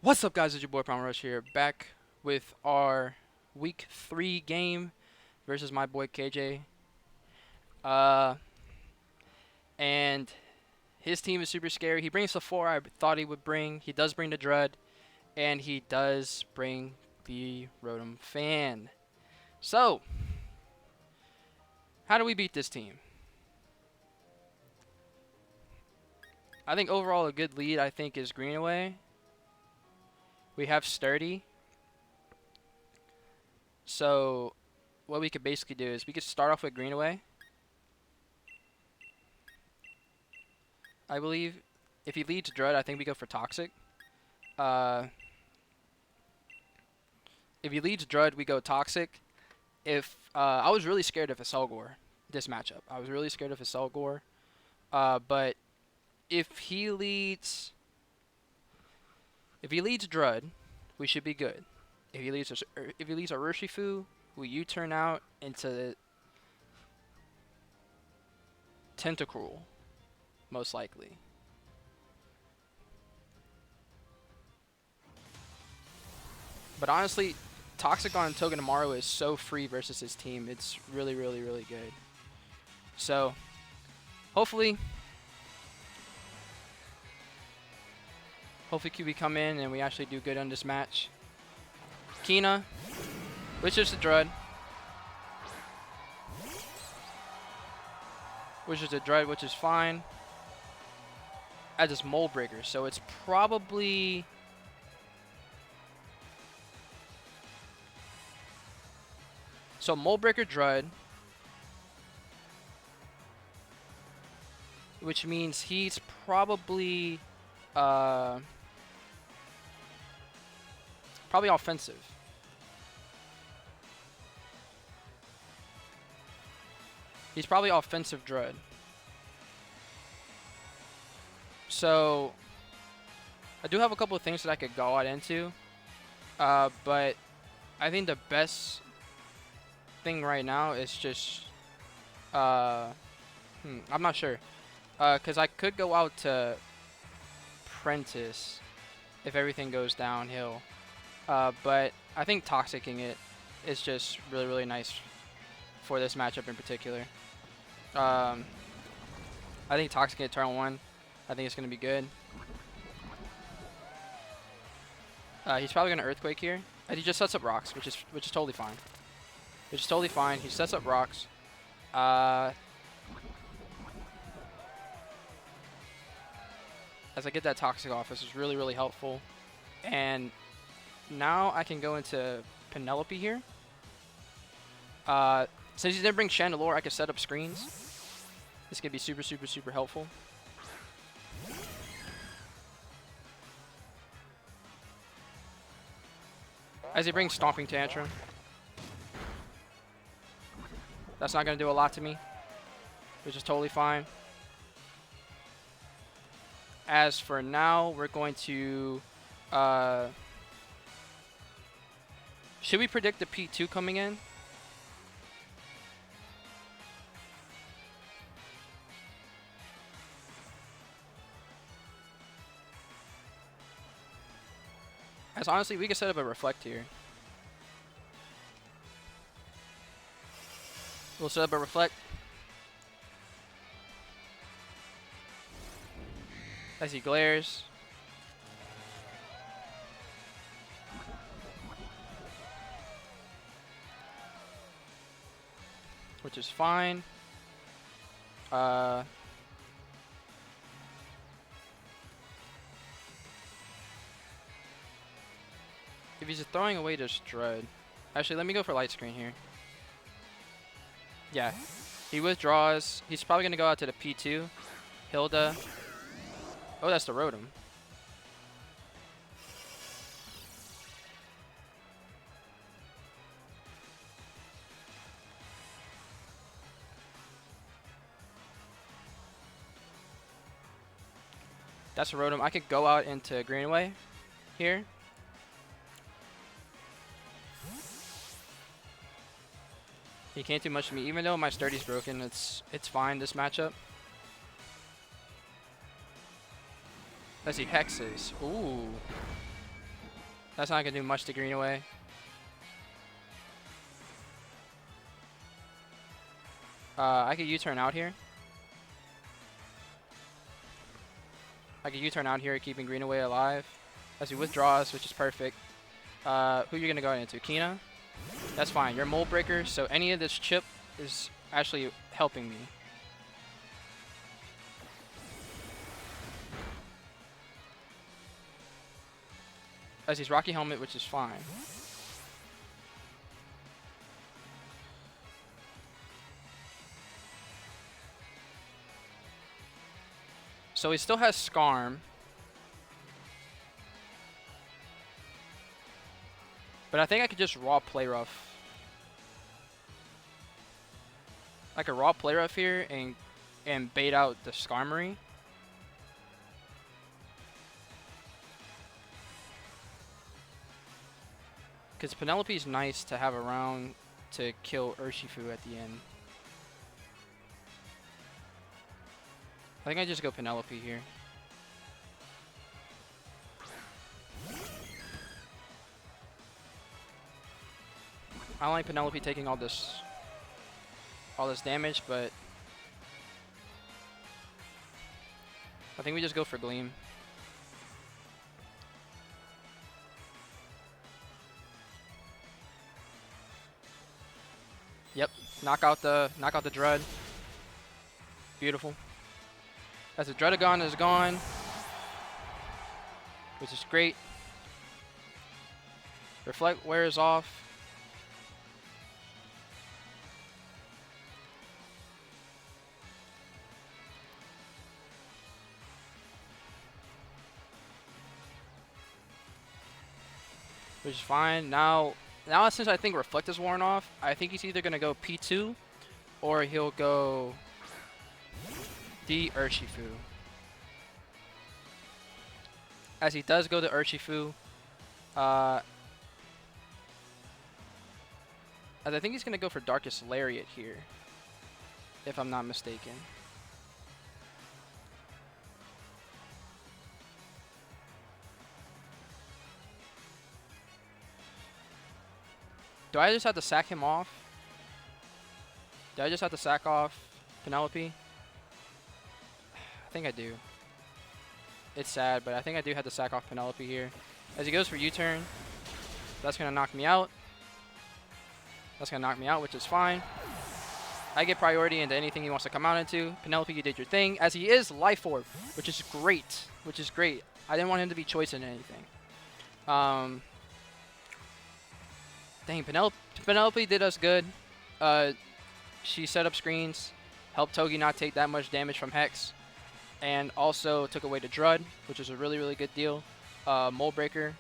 What's up, guys? It's your boy Prime Rush here, back with our Week 3 game versus my boy KJ. Uh, and his team is super scary. He brings the 4 I thought he would bring. He does bring the Dread, and he does bring the Rotom Fan. So, how do we beat this team? I think overall a good lead, I think, is Greenaway. We have Sturdy. So, what we could basically do is we could start off with Greenaway. I believe if he leads Dread, I think we go for Toxic. If he leads Dread, we go Toxic. If I was really scared of Isolgor this matchup. I was really scared of Isolgor. But if he leads Dread, we should be good. If he leads Urshifu, we U-turn out into Tentacruel, most likely. But honestly, Toxic on Togedemaru is so free versus his team. It's really, really, really good. So, hopefully QB come in and we actually do good on this match. Kina, which is the Dread. Which is fine. As this Mold Breaker, so it's probably... So Mold Breaker Dread, which means he's probably offensive. He's probably offensive Dread. So I do have a couple of things that I could go out into, but I think the best thing right now is just I'm not sure, because I could go out to Prentice if everything goes downhill, but I think Toxicing it is just really, really nice for this matchup in particular. I think Toxicing it turn 1, I think it's going to be good. He's probably going to Earthquake here, and he just sets up rocks, which is totally fine. He sets up rocks. As I get that Toxic off, this is really, really helpful. And now I can go into Penelope here. Since he didn't bring Chandelure, I can set up screens. This could be super, super, super helpful. As he brings Stomping Tantrum. That's not going to do a lot to me, which is totally fine. As for now, we're going to... should we predict the P2 coming in? As honestly, we can set up a Reflect here. We'll set up a Reflect. As he glares. Which is fine. If he's throwing away this Dread. Actually, let me go for Light Screen here. Yeah. He withdraws. He's probably going to go out to the P2. Hilda. Oh, that's the Rotom. That's a Rotom. I could go out into Greenaway here. He can't do much to me. Even though my Sturdy's broken, it's fine this matchup. As he hexes. Ooh. That's not going to do much to Greenaway. I could U-turn out here. I could U-turn out here, keeping Greenaway alive as he withdraws, which is perfect. Who you're going to go into? Kina? That's fine. You're Mold Breaker, so any of this chip is actually helping me. As he's Rocky Helmet, which is fine. So he still has Scarm. But I think I could just raw Play Rough. I could raw Play Rough here and bait out the Skarmory. Because Penelope's nice to have around to kill Urshifu at the end. I think I just go Penelope here. I don't like Penelope taking all this damage, but I think we just go for Gleam. Yep, knock out the Dread. Beautiful. As the Dredagon is gone, which is great. Reflect wears off. Which is fine. Now since I think Reflect is worn off, I think he's either going to go P2 or he'll go the Urshifu. As he does go to Urshifu, as I think he's going to go for Darkest Lariat here, if I'm not mistaken. Do I just have to sack him off? Do I just have to sack off Penelope? I think I do. It's sad, but I think I do have to sack off Penelope here. As he goes for U-turn, that's going to knock me out. That's going to knock me out, which is fine. I get priority into anything he wants to come out into. Penelope, you did your thing. As he is Life Orb, which is great. Which is great. I didn't want him to be choicing anything. Dang, Penelope did us good. She set up screens, helped Togi not take that much damage from Hex, and also took away the Drud, which is a really, really good deal. Mold Breaker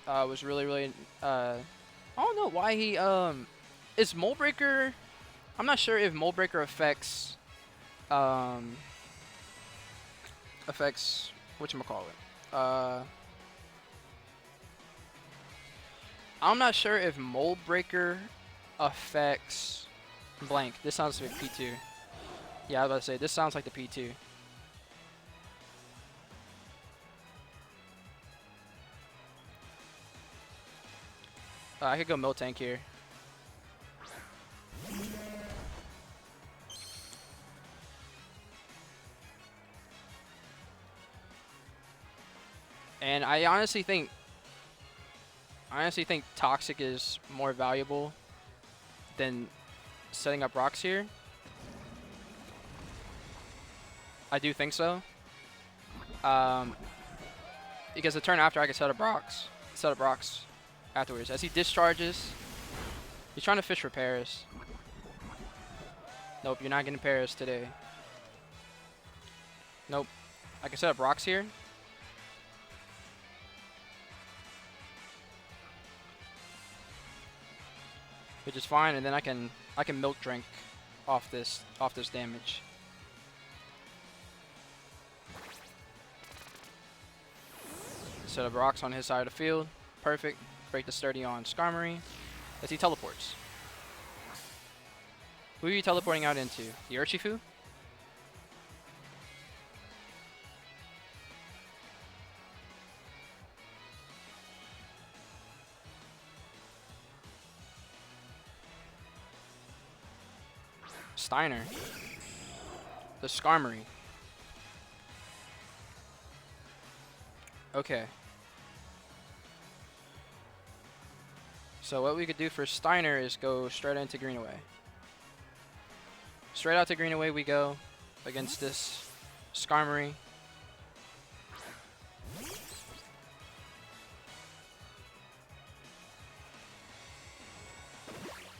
was really, really... I don't know why he... is Mold Breaker... I'm not sure if Mold Breaker affects... affects... whatchamacallit? I'm not sure if Mold Breaker affects blank. This sounds like P2. Yeah, I was about to say, this sounds like the P2. I could go Miltank here. And I honestly think Toxic is more valuable than setting up rocks here. I do think so. Because the turn after I can set up rocks afterwards. As he discharges, he's trying to fish for Paris. Nope, you're not getting Paris today. Nope. I can set up rocks here. Which is fine, and then I can Milk Drink off this damage. Set up rocks on his side of the field. Perfect. Break the sturdy on Skarmory as he teleports. Who are you teleporting out into? The Urshifu? Steiner. The Skarmory. Okay. So what we could do for Steiner is go straight into Greenaway. Straight out to Greenaway we go against this Skarmory.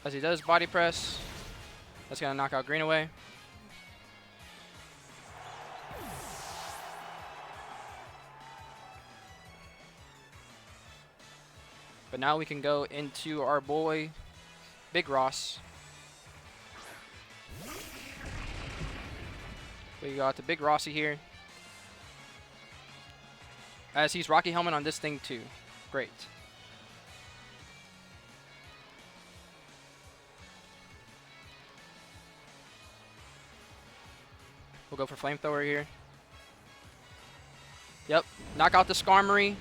As he does body press, that's gonna knock out Greenaway. But now we can go into our boy, Big Ross. We got the Big Rossi here. As he's Rocky Helmet on this thing too. Great. We'll go for Flamethrower here. Yep. Knock out the Skarmory.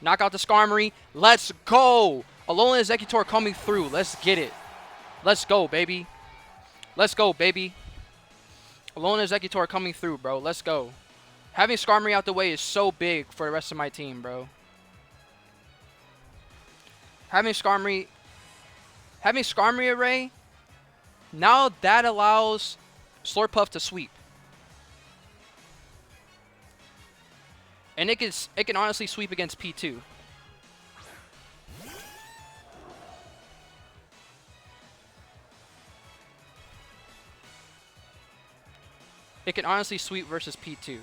Knock out the Skarmory. Let's go. Alolan-Exeggutor coming through. Let's get it. Let's go, baby. Let's go, baby. Alolan-Exeggutor coming through, bro. Let's go. Having Skarmory out the way is so big for the rest of my team, bro. Having Skarmory array, now that allows Slurpuff to sweep. And it can honestly sweep against P2. It can honestly sweep versus P2.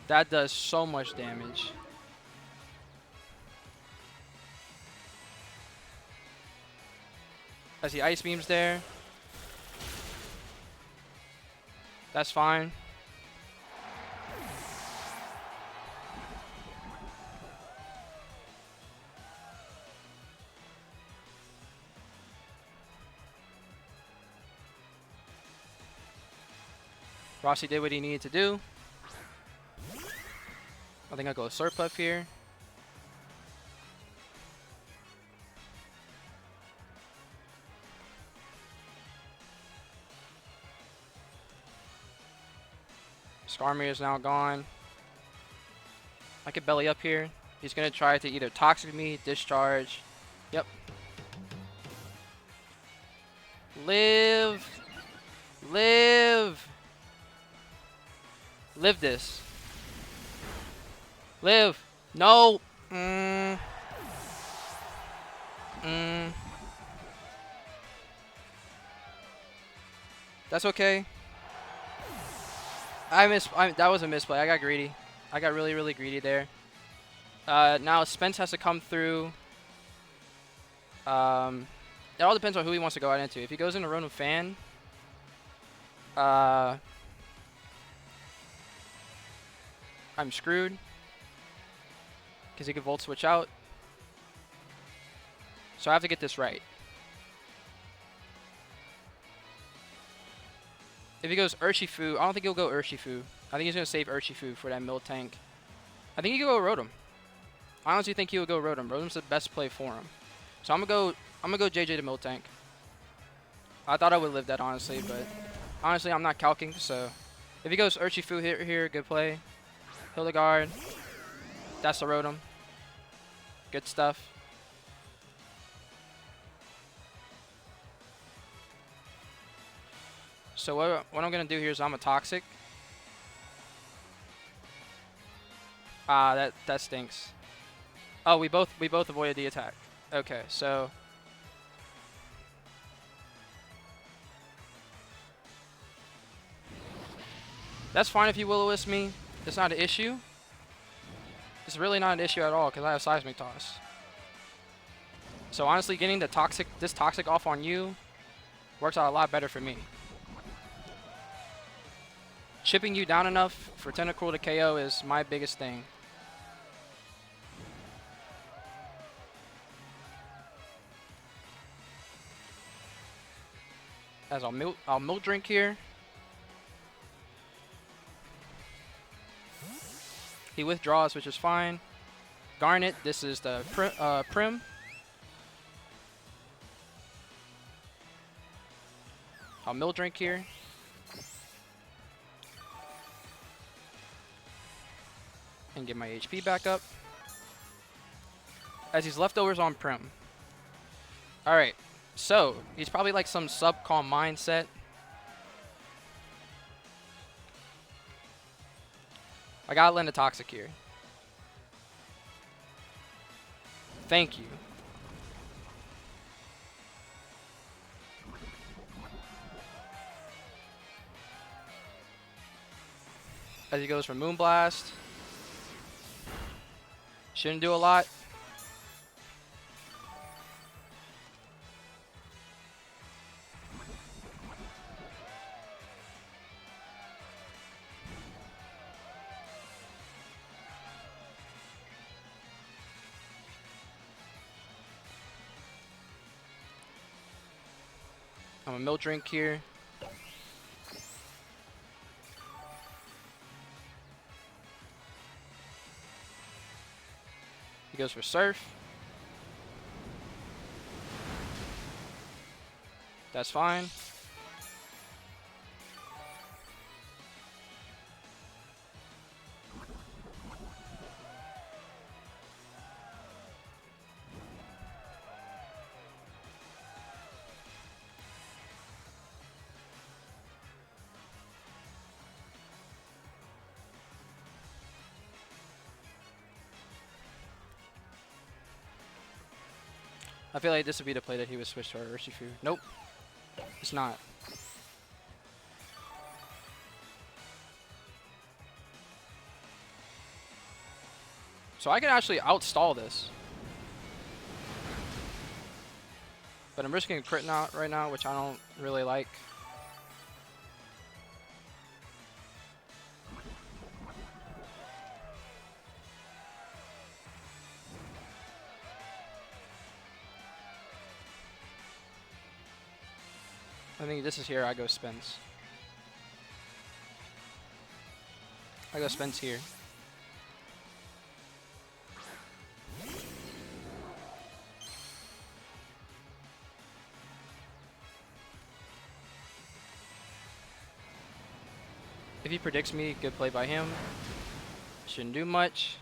That does so much damage. As he Ice Beams there. That's fine. Rossi did what he needed to do. I think I'll go Slurpuff here. Skarmory is now gone. I could belly up here. He's going to try to either Toxic me, Discharge. Yep. Live. Live. Live this. Live. No. That's okay. That was a misplay. I got greedy. I got really, really greedy there. Now Spence has to come through. It all depends on who he wants to go out into. If he goes into Rotom Fan, I'm screwed. Because he could Volt Switch out. So I have to get this right. If he goes Urshifu, I don't think he'll go Urshifu. I think he's going to save Urshifu for that Miltank. I think he could go Rotom. I honestly think he would go Rotom. Rotom's the best play for him. So I'm gonna go JJ to Miltank. I thought I would live that honestly, but honestly I'm not calking, so if he goes Urshifu here, good play. Hildegard. That's the Rotom. Good stuff. So what I'm gonna do here is I'm a Toxic. That stinks. Oh, we both avoided the attack. Okay, so that's fine if you Will-O-Wisp me. It's not an issue. It's really not an issue at all because I have Seismic Toss. So honestly, getting this toxic off on you works out a lot better for me. Chipping you down enough for Tentacruel to KO is my biggest thing. As I'll milk drink here. He withdraws, which is fine. Garnet, this is the Prim. I'll milk drink here. And get my HP back up. As he's leftovers on Prim. Alright, so he's probably like some sub-calm mindset. I gotta land a Toxic here. Thank you. As he goes for Moonblast. Shouldn't do a lot. I'm a milk drink here. He goes for Surf. That's fine. I feel like this would be the play that he would switch to our Urshifu. Nope. It's not. So I can actually outstall this. But I'm risking a crit out right now, which I don't really like. I think this is here I go Spence. I go Spence here. If he predicts me, good play by him. Shouldn't do much.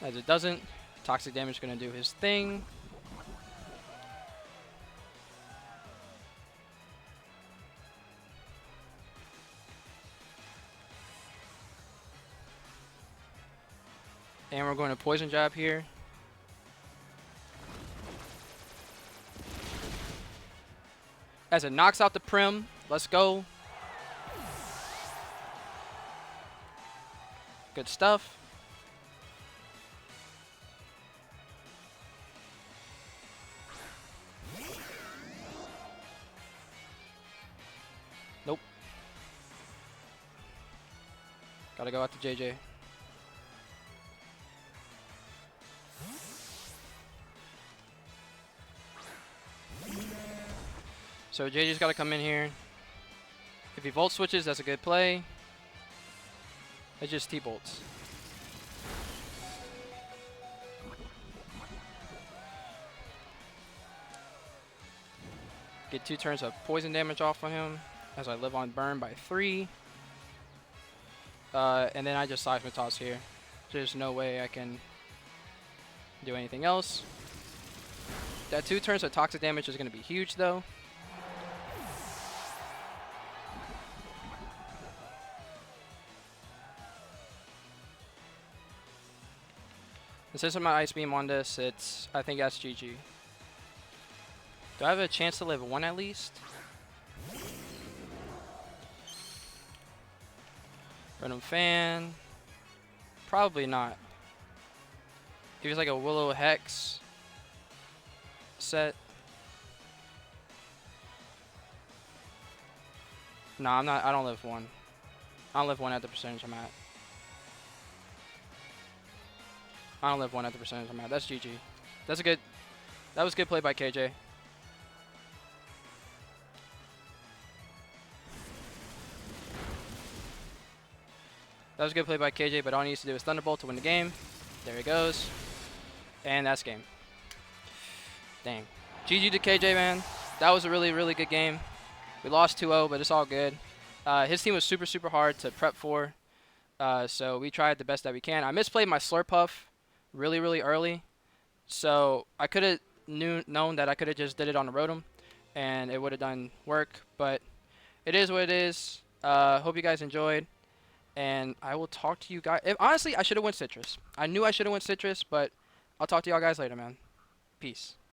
As it doesn't, toxic damage is going to do his thing. And we're going to Poison Jab here. As it knocks out the Prim. Let's go. Good stuff. Nope. Gotta go out to JJ. So JJ's got to come in here. If he Volt switches, that's a good play. It's just T-Bolts. Get 2 turns of poison damage off of him as I live on burn by 3. And then I just Seismic Toss here. There's no way I can do anything else. That 2 turns of toxic damage is going to be huge though. And since I'm Ice Beam on this, I think that's GG. Do I have a chance to live 1 at least? Random Fan. Probably not. He was like a Willow Hex set. Nah, I'm not. I don't live 1. I don't live 1 at the percentage I'm at. I don't live 1 at the percentage I'm at. That's GG. That's a good. That was good play by KJ. That was a good play by KJ, but all he needs to do is Thunderbolt to win the game. There he goes. And that's game. Dang. GG to KJ, man. That was a really, really good game. We lost 2-0, but it's all good. His team was super, super hard to prep for. So we tried the best that we can. I misplayed my Slurpuff really, really early. So I could have known that I could have just did it on the Rotom, and it would have done work. But it is what it is. Hope you guys enjoyed. And I will talk to you guys. Honestly, I should have went Citrus. I knew I should have went Citrus, but I'll talk to y'all guys later, man. Peace.